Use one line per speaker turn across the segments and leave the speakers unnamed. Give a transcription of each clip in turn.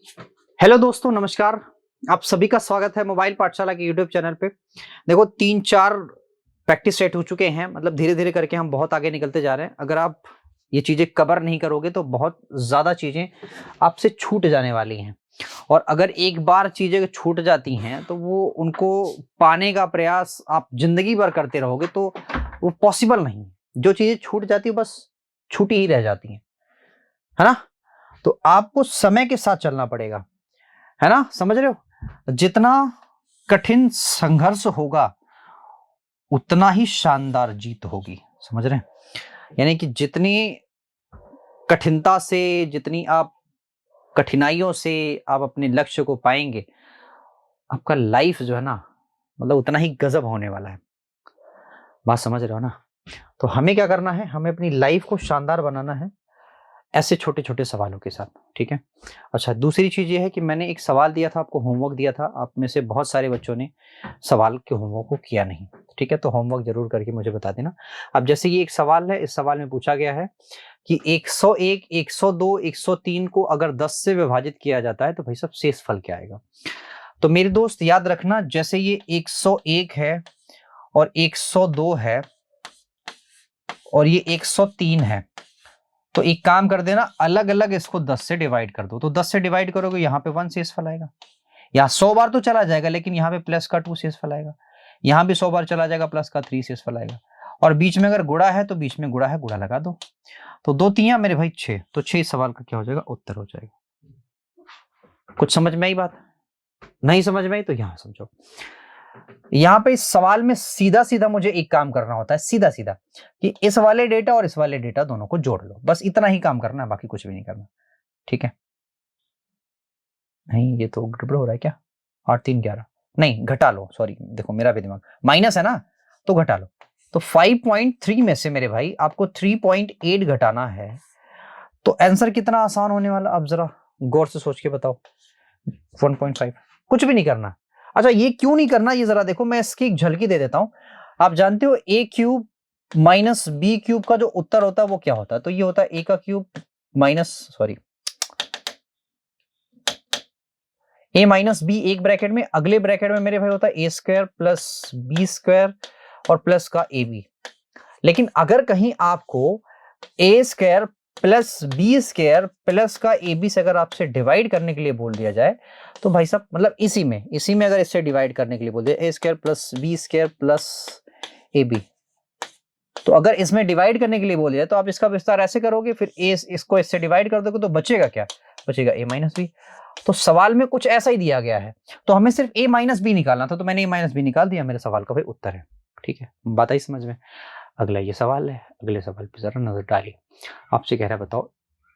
Hello दोस्तों, नमस्कार। आप सभी का स्वागत है मोबाइल पाठशाला के यूट्यूब चैनल पे। देखो, 3-4 प्रैक्टिस सेट हो चुके हैं, मतलब धीरे धीरे करके हम बहुत आगे निकलते जा रहे हैं। अगर आप ये चीजें कवर नहीं करोगे तो बहुत ज्यादा चीजें आपसे छूट जाने वाली हैं। और अगर एक बार चीजें छूट जाती हैं तो वो उनको पाने का प्रयास आप जिंदगी भर करते रहोगे तो वो पॉसिबल नहीं है। जो चीजें छूट जाती है बस छूटी ही रह जाती हैं, है ना। तो आपको समय के साथ चलना पड़ेगा, है ना। समझ रहे हो, जितना कठिन संघर्ष होगा उतना ही शानदार जीत होगी। समझ रहे हैं, यानी कि जितनी कठिनता से, जितनी आप कठिनाइयों से आप अपने लक्ष्य को पाएंगे, आपका लाइफ जो है ना, मतलब उतना ही गजब होने वाला है। बात समझ रहे हो ना। तो हमें क्या करना है, हमें अपनी लाइफ को शानदार बनाना है ऐसे छोटे छोटे सवालों के साथ, ठीक है। अच्छा, दूसरी चीज ये है कि मैंने एक सवाल दिया था आपको, होमवर्क दिया था। आप में से बहुत सारे बच्चों ने सवाल के होमवर्क को किया नहीं, ठीक है। तो होमवर्क जरूर करके मुझे बता देना। अब जैसे ये एक सवाल है, इस सवाल में पूछा गया है कि 101, 102, 103 को अगर 10 से विभाजित किया जाता है तो भाई साहब शेष फल क्या आएगा। तो मेरे दोस्त याद रखना, जैसे ये 101 है और 102 है और ये 103 है, तो एक काम कर देना, अलग अलग इसको 10 से डिवाइड कर दो। तो 10 से डिवाइड करोगे, यहाँ पे 1 शेषफल आएगा। यहाँ 100 बार तो चला जाएगा, लेकिन यहाँ पे प्लस का 2 शेषफल आएगा। यहाँ भी 100 बार चला जाएगा, प्लस का 3 शेषफल आएगा। और बीच में अगर गुणा है तो बीच में गुणा है, गुणा लगा दो। तो 2 तियां मेरे भाई 6, तो 6 सवाल का क्या हो जाएगा, उत्तर हो जाएगा। कुछ समझ में आई बात? नहीं समझ में आई तो यहां समझो। यहां पे इस सवाल में सीधा सीधा मुझे एक काम करना होता है, सीधा सीधा, कि इस वाले डेटा और इस वाले डेटा दोनों को जोड़ लो। बस इतना ही काम करना है, बाकी कुछ भी नहीं करना, ठीक है। नहीं, ये तो गड़बड़ हो रहा है क्या। 8 3 11, नहीं घटा लो, सॉरी, देखो मेरा भी दिमाग माइनस है ना, तो घटा लो। तो 5.3 में से मेरे भाई आपको 3.8 घटाना है। तो आंसर कितना आसान होने वाला, अब जरा गौर से सोच के बताओ। 1.5, कुछ भी नहीं करना। अच्छा, ये क्यों नहीं करना, ये जरा देखो, मैं इसकी एक झलकी दे देता हूं। आप जानते हो ए क्यूब माइनस बी क्यूब का जो उत्तर होता है वो क्या होता है। तो ये होता है ए का cube minus, sorry, A minus B, एक ब्रैकेट में, अगले ब्रैकेट में मेरे भाई होता है A square plus B square और प्लस का ए बी। लेकिन अगर कहीं आपको A square plus B square plus का ए बी से अगर आपसे डिवाइड करने के लिए बोल दिया जाए, तो भाई साहब मतलब इसी में अगर इससे डिवाइड करने के लिए बोल दिया, A square plus B square plus A B, तो अगर इसमें डिवाइड करने के लिए बोल दिया तो आप इसका विस्तार ऐसे करोगे, फिर ए इसको इससे डिवाइड कर दोगे तो बचेगा क्या, बचेगा ए माइनस बी। तो सवाल में कुछ ऐसा ही दिया गया है, तो हमें सिर्फ ए माइनस बी निकालना था, तो मैंने ए माइनस बी निकाल दिया, मेरे सवाल का भाई उत्तर है, ठीक है। बात आई समझ में। अगला ये सवाल है, अगले सवाल पे जरा नजर डालिए। आपसे कह रहा है बताओ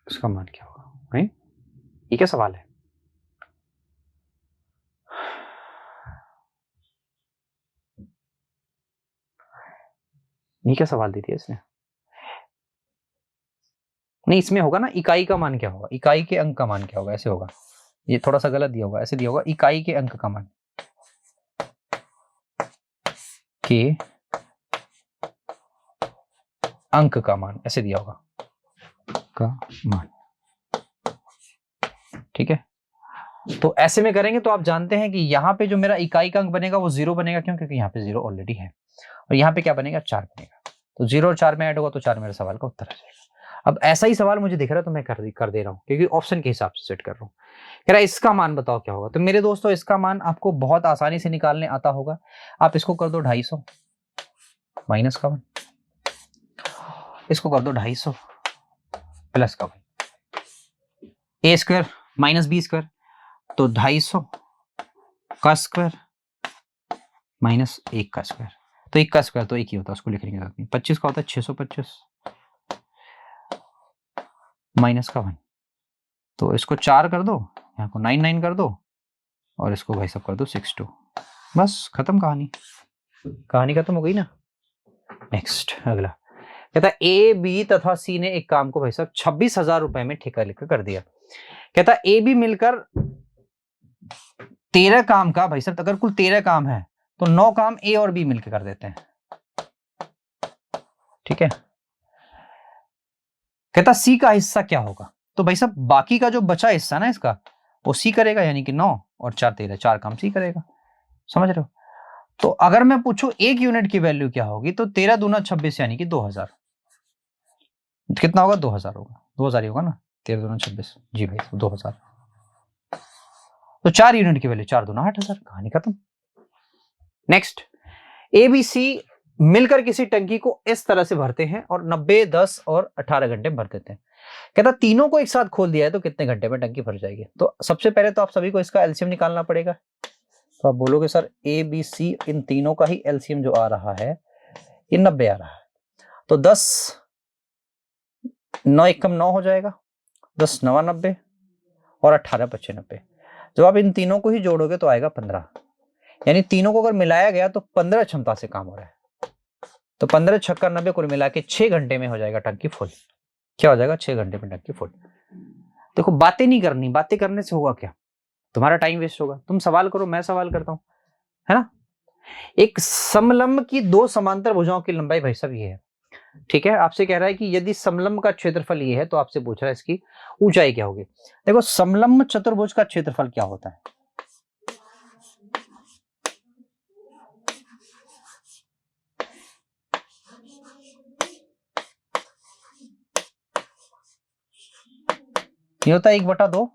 इसका मान क्या होगा, नहीं ये क्या सवाल है। ये क्या सवाल दी थी इसने। नहीं, इसमें होगा ना इकाई का मान क्या होगा, इकाई के अंक का मान क्या होगा, ऐसे होगा। ये थोड़ा सा गलत दिया होगा, ऐसे दिया होगा इकाई के अंक का मान, के अंक का मान, ऐसे दिया होगा का मान, ठीक है। तो ऐसे में करेंगे तो आप जानते हैं कि यहाँ पे जो मेरा इकाई का अंक बनेगा वो 0 बनेगा, क्यों, क्योंकि यहाँ पे 0 ऑलरेडी है। और यहाँ पे क्या बनेगा, 4 बनेगा। तो 0 और 4 में ऐड होगा तो 4 मेरे सवाल का उत्तर आ जाएगा। अब ऐसा ही सवाल मुझे दिख रहा है तो मैं कर दे रहा हूँ, क्योंकि ऑप्शन के हिसाब से सेट कर रहा हूँ। कह रहा है इसका मान बताओ क्या होगा। तो मेरे दोस्तों, इसका मान आपको बहुत आसानी से निकालने आता होगा। आप इसको कर दो 250 माइनस का 1, इसको कर दो 250 प्लस का 1, ए स्क्वायर माइनस बी स्क्वायर, तो 250 का स्क्वायर माइनस 1 का स्क्वायर। तो 1 का स्क्वायर तो 1 ही होता है, उसको लिखने की जरूरत नहीं। 25 का होता है 625 माइनस का 1, तो इसको 4 कर दो, यहाँ को 9 9 कर दो, और इसको भाई सब कर दो 62। बस खत्म कहानी, कहानी खत्म हो गई ना। नेक्स्ट अगला कहता है ए बी तथा सी ने एक काम को भाई साहब 26,000 रुपए में ठेका लेकर कर दिया। कहता है ए बी मिलकर 13 काम का, भाई साहब अगर कुल 13 काम है तो 9 काम ए और बी मिलकर कर देते हैं, ठीक है। कहता सी का हिस्सा क्या होगा। तो भाई साहब बाकी का जो बचा हिस्सा ना इसका, वो सी करेगा, यानी कि 9 और 4 13, 4 काम सी करेगा। समझ रहे हो? तो अगर मैं पूछूं एक यूनिट की वैल्यू क्या होगी, तो 13 दूना 26 यानी कि 2000। कितना होगा? 2000 होगा। 2000 ही होगा ना, 13 दूना 26। जी भाई 2000। तो 4 यूनिट की वैल्यू 4 दूना 8000, कहानी खत्म। नेक्स्ट, एबीसी मिलकर किसी टंकी को इस तरह से भरते हैं और 90, 10 और 18 घंटे में भर देते हैं। कहता तीनों को एक साथ खोल दिया है तो कितने घंटे में टंकी भर जाएगी? तो सबसे पहले तो आप सभी को इसका एलसीएम निकालना पड़ेगा। तो आप बोलोगे सर ए बी सी इन तीनों का ही एलसीएम जो आ रहा है ये 90 आ रहा है। तो 10 9 एकम 9 हो जाएगा, 10 9 90 और 18 25 90। जब आप इन तीनों को ही जोड़ोगे तो आएगा 15। यानी तीनों को अगर मिलाया गया तो 15 क्षमता से काम हो रहा है। तो 15 छक्का 90 कुल मिला के 6 घंटे में हो जाएगा टंकी फुल। क्या हो जाएगा? 6 घंटे में टंकी फुल। देखो बातें नहीं करनी, बातें करने से होगा क्या? तुम्हारा टाइम वेस्ट होगा। तुम सवाल करो, मैं सवाल करता हूं, है ना। एक समलंब की दो समांतर भुजाओं की लंबाई भाई साहब ये है, ठीक है। आपसे कह रहा है कि यदि समलंब का क्षेत्रफल ये है तो आपसे पूछ रहा है इसकी ऊंचाई क्या होगी। देखो समलंब चतुर्भुज का क्षेत्रफल क्या होता है? ये होता है 1/2।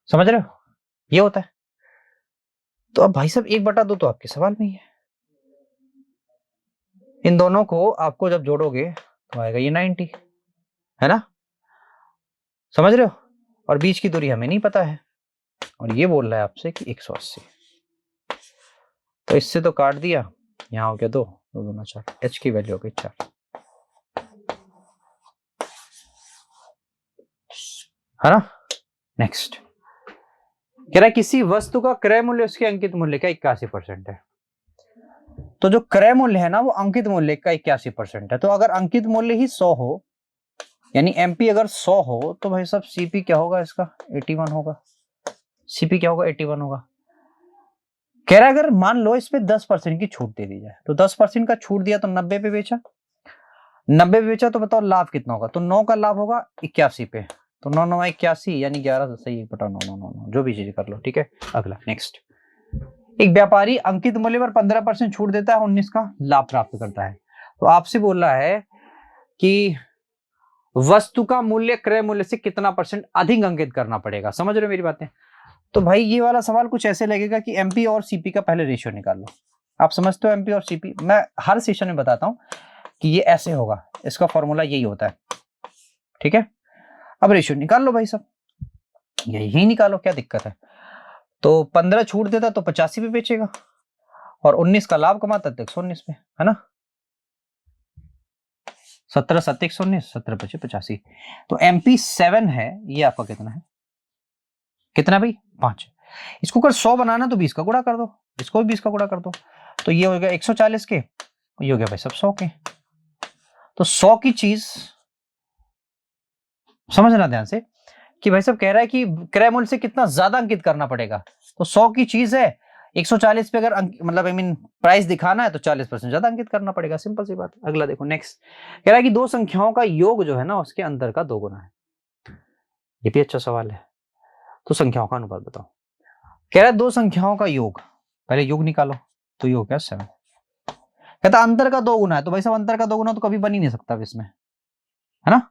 समझ रहे हो? ये होता है। तो अब भाई साहब 1/2 तो आपके सवाल में ही है। इन दोनों को आपको जब जोड़ोगे तो आएगा ये 90, है ना। समझ रहे हो? और बीच की दूरी हमें नहीं पता है और ये बोल रहा है आपसे कि 180। तो इससे तो काट दिया, यहां हो गया 2 2 दूना 4, एच की वैल्यू हो गई 4, है ना। नेक्स्ट कह रहा है किसी वस्तु का क्रय मूल्य उसके अंकित मूल्य का 81% है। तो जो क्रय मूल्य है ना वो अंकित मूल्य का 81% है। तो अगर अंकित मूल्य ही 100 हो, यानी एमपी अगर 100 हो तो भाई साहब सीपी क्या होगा? इसका 81 होगा। सीपी क्या होगा? 81 होगा। कह रहा है अगर मान लो इस पे 10% की छूट दे दी जाए, तो 10% का छूट दिया तो 90 पे बेचा, 90 पे बेचा तो बताओ लाभ कितना होगा? तो 9 का लाभ होगा 81 पे। तो 9 9 81 यानी 11 सही 1/9 9 9 9 जो भी चीज कर लो, ठीक है। अगला नेक्स्ट, एक व्यापारी अंकित मूल्य पर 15% छूट देता है, 19 का लाभ प्राप्त करता है। तो आपसे बोल रहा है कि वस्तु का मूल्य क्रय मूल्य से कितना परसेंट अधिक अंकित करना पड़ेगा। समझ रहे हो मेरी बातें? तो भाई ये वाला सवाल कुछ ऐसे लगेगा कि एमपी और सीपी का पहले रेशियो निकाल लो। आप समझते हो एमपी और सीपी? मैं हर सेशन में बताता हूं कि ये ऐसे होगा, इसका फॉर्मूला यही होता है, ठीक है। अब रेशियो निकाल लो भाई साहब, यही निकालो, क्या दिक्कत है। तो 15 छूट देता तो 85 पे बेचेगा और 19 का लाभ कमाता तो 119 पे, है ना। 17 7 119, 17 25 85। तो एमपी 7 है, ये आपका कितना है? कितना भाई? 5। इसको अगर 100 बनाना तो 20 का गुणा कर दो, इसको भी 20 का गुणा कर दो, तो ये हो गया 140 के, ये हो गया भाई सब 100 के। तो 100 की चीज समझना ध्यान से कि भाई साहब कह रहा है कि क्रय मूल्य से कितना ज्यादा अंकित करना पड़ेगा। तो 100 की चीज है, 140 पे अगर मतलब आई मीन प्राइस दिखाना है तो 40% ज्यादा अंकित करना पड़ेगा। सिंपल सी बात। अगला देखो नेक्स्ट, कह रहा है कि दो संख्याओं का योग जो है ना उसके अंतर का 2 गुना है। ये भी अच्छा सवाल है। तो संख्याओं का अनुपात बताओ। कह रहा है दो संख्याओं का योग, पहले योग निकालो, तो ये हो गया 7। कहता अंतर का 2 गुना है, तो भाई साहब अंतर का 2 गुना तो कभी बन ही नहीं सकता इसमें, है ना।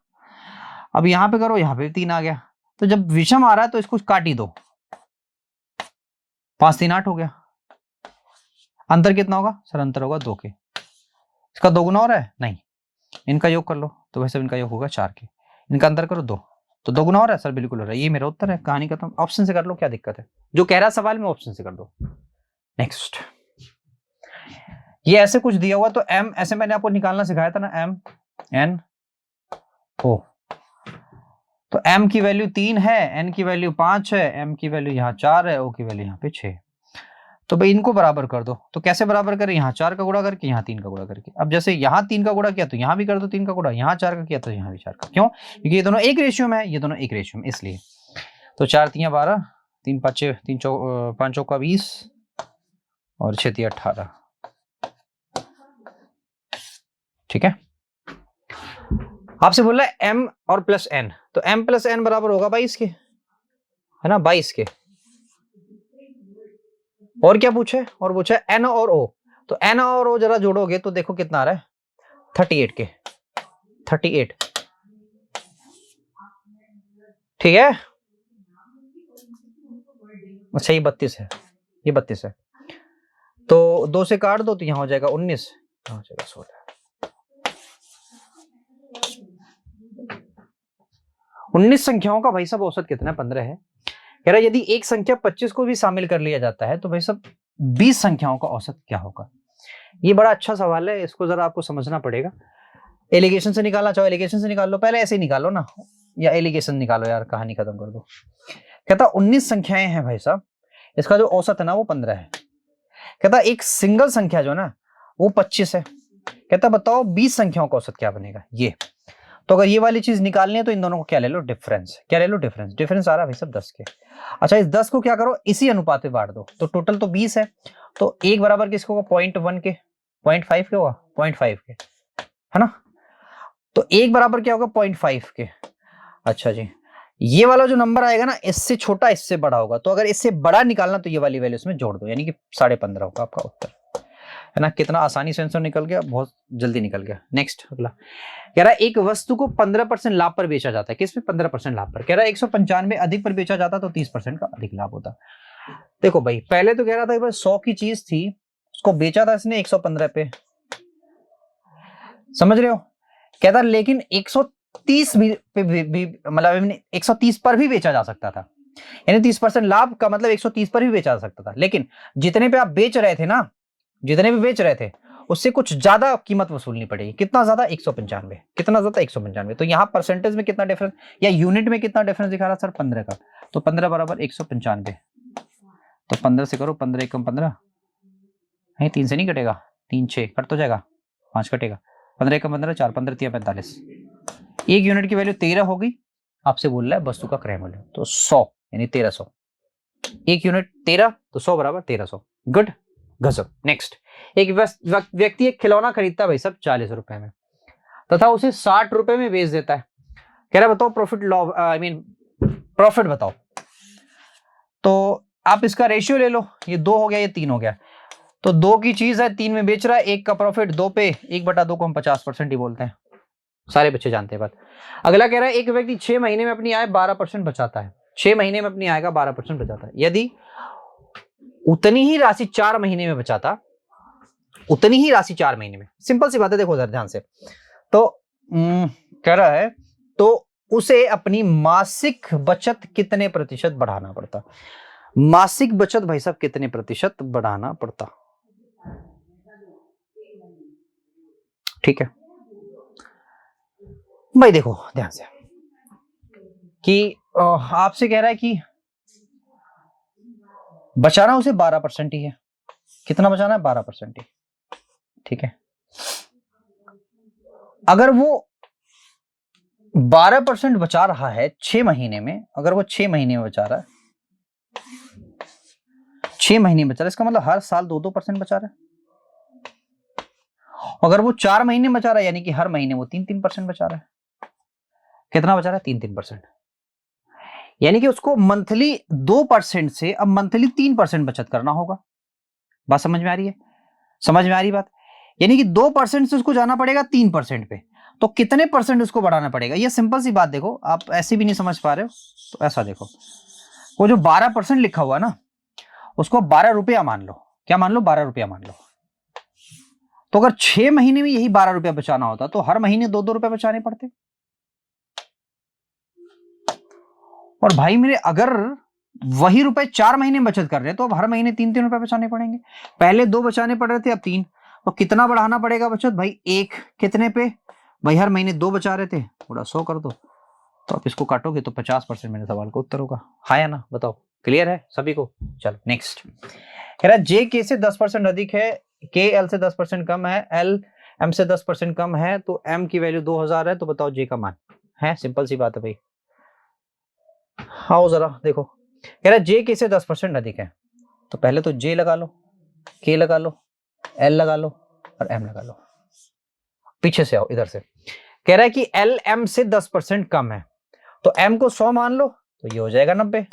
अब यहां पे करो, यहां पे 3 आ गया, तो जब विषम आ रहा है तो इसको काट ही दो, 5 3 8 हो गया। अंतर कितना होगा सर? अंतर होगा 2 के। इसका 2 गुना हो रहा है? नहीं। इनका योग कर लो, तो वैसे इनका योग होगा 4 के। इनका अंतर करो 2, तो 2 गुना हो रहा है सर? बिल्कुल हो रहा है। ये मेरा उत्तर है, कहानी खत्म। ऑप्शन से कर लो, क्या दिक्कत है। जो कह रहा सवाल में ऑप्शन से कर दो। नेक्स्ट, ये ऐसे कुछ दिया हुआ, तो एम ऐसे मैंने आपको निकालना सिखाया था ना, एम एन ओ। तो m की वैल्यू 3 है, n की वैल्यू 5 है, m की वैल्यू यहाँ 4 है, o की वैल्यू यहाँ पे 6। तो भाई इनको बराबर कर दो। तो कैसे बराबर करें, यहाँ 4 का गुणा करके, यहाँ 3 का गुणा करके। अब जैसे यहाँ 3 का गुणा किया तो यहाँ भी कर दो 3 का गुणा, यहाँ 4 का किया तो यहाँ भी 4 का। क्यों? क्योंकि ये दोनों एक रेशियो में है, ये दोनों एक रेशियो में, इसलिए। तो 4 तियां 12, 3 5 5 चौका 20 और 6 तियां 18। ठीक है। आपसे बोल रहा है m और प्लस n, तो m प्लस n बराबर होगा 22 के, है ना, 22 के। और क्या पूछे, और पूछा है n और o, तो n और o जरा जोड़ोगे तो देखो कितना आ रहा है, 38 के, 38। ठीक है। अच्छा ये 32 है, ये 32 है, तो 2 से काट दो तो यहां हो जाएगा 19, यहां हो जाएगा 16। 19 संख्याओं का भाई साहब औसत कितना है, 15 है। कह रहा यदि एक संख्या 25 को भी शामिल कर लिया जाता है तो भाई साहब 20 संख्याओं का औसत क्या होगा। ये बड़ा अच्छा सवाल है, इसको जरा आपको समझना पड़ेगा। एलिगेशन से निकालना चाहो एलिगेशन से निकाल लो, पहले ऐसे ही निकालो ना, या एलिगेशन निकालो यार, कहानी खत्म कर दो। कहता 19 संख्याएं हैं भाई साहब, इसका जो औसत है ना वो 15 है। कहता एक सिंगल संख्या जो ना वो 25 है। कहता बताओ 20 संख्याओं का औसत क्या बनेगा। ये तो अगर ये वाली चीज निकालनी है तो इन दोनों को क्या ले लो, डिफरेंस। क्या ले लो, डिफरेंस। डिफरेंस आ रहा है भाई साहब 10 के। अच्छा इस 10 को क्या करो, इसी अनुपात में बांट दो, तो टोटल तो 20 है, तो एक बराबर किसको होगा, 0.1 के, 0.5 के होगा, 0.5 के, है ना। तो एक बराबर क्या होगा, 0.5 के। अच्छा जी, ये वाला जो नंबर आएगा ना इससे छोटा इससे बड़ा होगा, तो अगर इससे बड़ा निकालना तो ये वाली वैल्यू इसमें जोड़ दो, यानी कि 15.5 होगा आपका उत्तर, है ना। कितना आसानी से आंसर निकल गया, बहुत जल्दी निकल गया। नेक्स्ट अगला कह रहा है एक वस्तु को 15% लाभ पर बेचा जाता है। किस पे, 15% लाभ पर। कह रहा है 195 अधिक पर बेचा जाता तो 30% का अधिक लाभ होता। देखो भाई पहले तो कह रहा था 100 की चीज थी, उसको बेचा था इसने 115 पे, समझ रहे हो। कहता लेकिन 130 भी मतलब 130 पर भी बेचा जा सकता था, यानी 30% लाभ का मतलब 130 पर भी बेचा जा सकता था। लेकिन जितने पे आप बेच रहे थे ना, जितने भी बेच रहे थे उससे कुछ ज्यादा कीमत वसूलनी पड़ेगी। कितना ज्यादा, 195। कितना ज्यादा, 195। तो यहाँ परसेंटेज में कितना डिफरेंस या यूनिट में कितना डिफरेंस दिखा रहा सर, 15 का। तो 15 बराबर 195, तो 15 से करो, 15 एकम 15, नहीं 3 से नहीं कटेगा, 3 6 कट तो जाएगा, 5 कटेगा, 15 एकम 15, 4 15 3 45। एक यूनिट की वैल्यू 13 होगी। आपसे बोल रहा है वस्तु का क्रय मूल्य, तो 100 यानी 1300। एक यूनिट 13 तो 100 बराबर 1300। गुड, गजब। नेक्स्ट, एक व्यक्ति एक खिलौना खरीदता है भाई साहब 40 रुपए में तथा उसे 60 रुपए में बेच देता है। कह रहा बताओ profit loss, I mean profit बताओ। तो आप इसका रेशियो ले लो, ये 2 हो गया, ये 3 हो गया, तो 2 की चीज है 3 में बेच रहा है, 1 का प्रॉफिट 2 पे, 1/2 को हम 50% ही बोलते हैं, सारे बच्चे जानते हैं बात। अगला कह रहा है एक व्यक्ति 6 महीने में अपनी आय 12% बचाता है। 6 महीने में अपनी आय का 12% बचाता है। यदि उतनी ही राशि 4 महीने में बचाता, उतनी ही राशि 4 महीने में, सिंपल सी बात है, देखो जरा ध्यान से। तो कह रहा है तो उसे अपनी मासिक बचत कितने प्रतिशत बढ़ाना पड़ता। मासिक बचत भाई साहब कितने प्रतिशत बढ़ाना पड़ता। ठीक है भाई, देखो ध्यान से कि आपसे कह रहा है कि बचाना उसे 12% ही है। कितना बचाना है, 12% ही। ठीक है, अगर वो 12% बचा रहा है 6 महीने में, अगर वो 6 महीने में बचा रहा है, 6 महीने में बचा रहा है, इसका मतलब हर साल 2% बचा रहा है। अगर वो 4 महीने बचा रहा है यानी कि हर महीने वो 3% बचा रहा है। कितना बचा रहा है, 3%। यानी कि उसको मंथली 2% से अब मंथली 3% बचत करना होगा। बात समझ में आ रही है, समझ में आ रही बात। यानी कि 2% से उसको जाना पड़ेगा 3% पे, तो कितने परसेंट उसको बढ़ाना पड़ेगा। ये सिंपल सी बात देखो, आप ऐसे भी नहीं समझ पा रहे हो तो ऐसा देखो, वो जो 12% लिखा हुआ ना उसको 12 रुपया मान लो। क्या मान लो, 12 रुपया मान लो। तो अगर 6 महीने में यही 12 रुपया बचाना होता तो हर महीने 2-2 रुपए बचाने पड़ते। और भाई मेरे अगर वही रुपए 4 महीने में बचत कर रहे हैं तो अब हर महीने 3-3 रुपए बचाने पड़ेंगे। पहले 2 बचाने पड़ रहे थे, अब 3। तो कितना बढ़ाना पड़ेगा बचत भाई, 1 कितने पे भाई, हर महीने 2 बचा रहे थे, थोड़ा 100 कर दो, तो आप इसको काटोगे तो 50% मेरे सवाल का उत्तर होगा। हाँ या ना बताओ, क्लियर है सभी को। चलो नेक्स्ट, कह रहा है जे के से 10% अधिक है, के एल से 10% कम है, एल एम से 10% कम है, तो एम की वैल्यू 2000 है, तो बताओ जे का मान है। सिंपल सी बात है भाई। आओ जरा देखो, कह रहा है जे के से 10% अधिक है, तो पहले तो जे लगा लो, के लगा लो, एल लगा लो और एम लगा लो। पीछे से आओ इधर से, कह रहा है कि एल एम से 10% कम है, तो एम को 100 मान लो, तो ये हो जाएगा 90।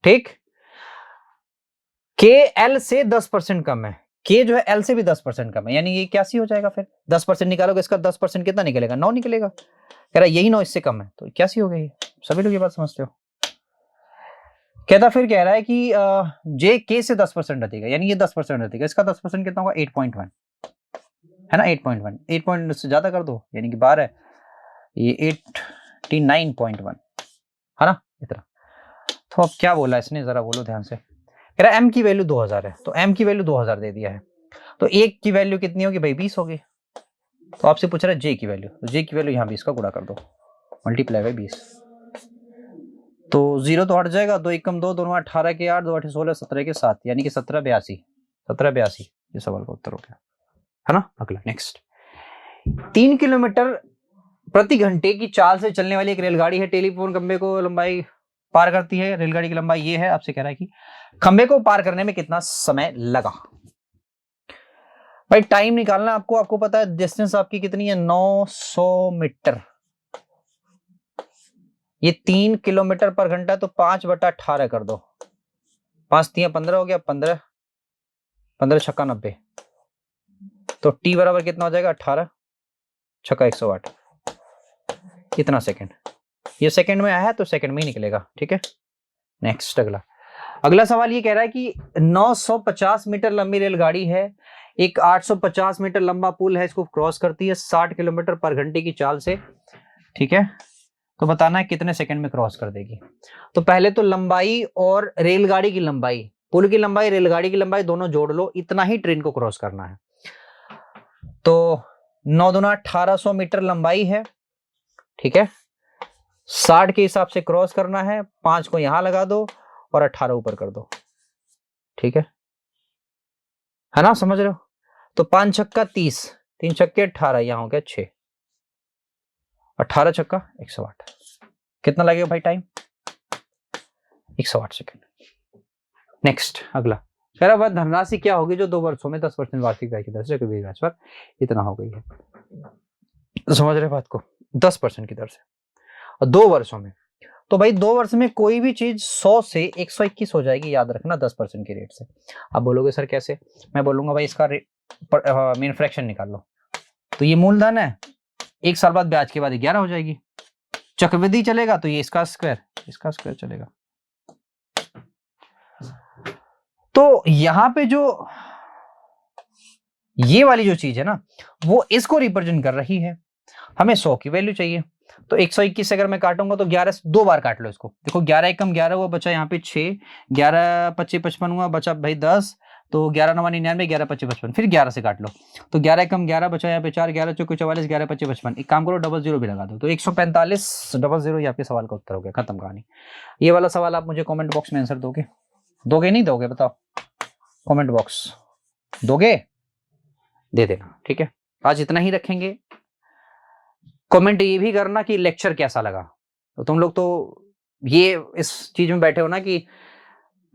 ठीक, के एल से 10% कम है, के जो है एल से भी 10% कम है, यानी ये क्या सी हो जाएगा फिर, 10% निकालोगे इसका 10% कितना निकलेगा, 9 निकलेगा। कह रहा है यही 9 इससे कम है, तो क्या सी हो गई। सभी लोग ये बात समझते हो। कहता फिर कह रहा है कि जे के से 10% अधिक है, यानी ये 10% अधिक है, इसका 10% कितना होगा 8.1 है ना, 8.1, 8 पॉइंट से ज्यादा कर दो यानी कि 12 है, ये 89.1 है ना इतना। तो अब क्या बोला इसने, जरा बोलो ध्यान से। कह रहा है एम की वैल्यू 2000 है, तो एम की वैल्यू 2000 दे दिया है, तो एक की वैल्यू कितनी होगी भाई, 20 होगी। तो आपसे पूछ रहा है जे की वैल्यू, तो जे की वैल्यू यहाँ 20 का गुणा कर दो, मल्टीप्लाई बाई 20, तो 0 तो हट जाएगा, 2 एकम 2, दोनों 18 के 8, 2 8 16, 17 के 7, यानी कि 1782, 1782 ये सवाल का उत्तर हो गया है ना। अगला नेक्स्ट, 3 किलोमीटर प्रति घंटे की चाल से चलने वाली एक रेलगाड़ी है, टेलीफोन खंबे को लंबाई पार करती है, रेलगाड़ी की लंबाई ये है। आपसे कह रहा है कि खंबे को पार करने में कितना समय लगा। भाई टाइम निकालना आपको, आपको पता है डिस्टेंस आपकी कितनी है, 900 मीटर। ये 3 किलोमीटर पर घंटा, तो 5/18 कर दो, 5 3 15 हो गया, 15 15 छक्का 90, तो टी बराबर कितना हो जाएगा, 18 छक्का 108, कितना सेकंड। ये सेकंड में आया है तो सेकंड में ही निकलेगा। ठीक है, नेक्स्ट अगला सवाल ये कह रहा है कि 950 मीटर लंबी रेलगाड़ी है, एक 850 मीटर लंबा पुल है, इसको क्रॉस करती है 60 किलोमीटर पर घंटे की चाल से। ठीक है, तो बताना है कितने सेकंड में क्रॉस कर देगी। तो पहले तो लंबाई और रेलगाड़ी की लंबाई, पुल की लंबाई रेलगाड़ी की लंबाई दोनों जोड़ लो, इतना ही ट्रेन को क्रॉस करना है। तो 9 दूना 1800 मीटर लंबाई है, ठीक है, 60 के हिसाब से क्रॉस करना है, 5 को यहां लगा दो और 18 ऊपर कर दो। ठीक है ना, समझ रहे हो। तो 5 छक्का 30, 3 छक्के 18, यहां हो गया 6, 18 छक्का 108, कितना लगेगा भाई टाइम, 108 सेकंड। नेक्स्ट अगला, कह रहा धनराशि क्या होगी जो 2 वर्षों में 10% वार्षिक ब्याज की दर से ब्याज पर इतना हो गई है। तो समझ रहे बात को, 10% की दर से और 2 वर्षों में, तो भाई 2 वर्ष में कोई भी चीज 100 से 121 हो जाएगी, याद रखना 10% के रेट से। आप बोलोगे सर कैसे, मैं बोलूंगा भाई इसका मीन फ्रैक्शन निकाल लो, तो ये मूलधन है, 1 साल बाद ब्याज के बाद 11 हो जाएगी, चक्रवृद्धि चलेगा तो ये इसका स्क्वायर चलेगा। तो यहां पे जो ये वाली जो चीज है ना, वो इसको रिप्रेजेंट कर रही है। हमें 100 की वैल्यू चाहिए, तो 121 से अगर मैं काटूंगा तो 11 से 2 बार काट लो इसको। देखो 11 एकम 11 हुआ, बचा यहाँ पे 6, 11 25 55 हुआ, बचा भाई 10, तो 11 9 99, 11 25 55, फिर 11 से काट लो, तो 11 एकम 11 बचा यहाँ पे 4, 11 चौके 44, 11 25 55। एक काम करो डबल जीरो भी लगा दो, तो 145 डबल जीरो, ये आपके सवाल का उत्तर हो गया, खत्म कहानी। ये वाला सवाल आप मुझे कॉमेंट बॉक्स में आंसर दोगे नहीं दोगे, बताओ कॉमेंट बॉक्स दोगे, दे देना। ठीक है, आज इतना ही रखेंगे। कमेंट ये भी करना कि लेक्चर कैसा लगा। तो तुम लोग तो ये इस चीज में बैठे हो ना कि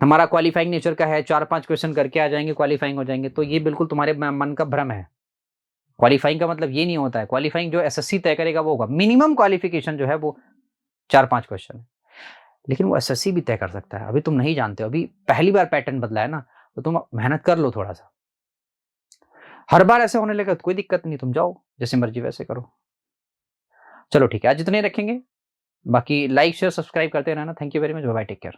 हमारा क्वालिफाइंग नेचर का है, 4-5 क्वेश्चन करके आ जाएंगे, क्वालिफाइंग हो जाएंगे, तो ये बिल्कुल तुम्हारे मन का भ्रम है। क्वालिफाइंग का मतलब ये नहीं होता है, क्वालिफाइंग जो एसएससी तय करेगा वो होगा, मिनिमम क्वालिफिकेशन जो है वो 4-5 क्वेश्चन है, लेकिन वो एसएससी भी तय कर सकता है। अभी तुम नहीं जानते हो, अभी पहली बार पैटर्न बदला है ना, तो तुम मेहनत कर लो थोड़ा सा। हर बार ऐसे होने लगा तो कोई दिक्कत नहीं, तुम जाओ जैसे मर्जी वैसे करो। चलो ठीक है, आज इतने रखेंगे, बाकी लाइक शेयर सब्सक्राइब करते रहना। Thank you very much, bye bye, take care.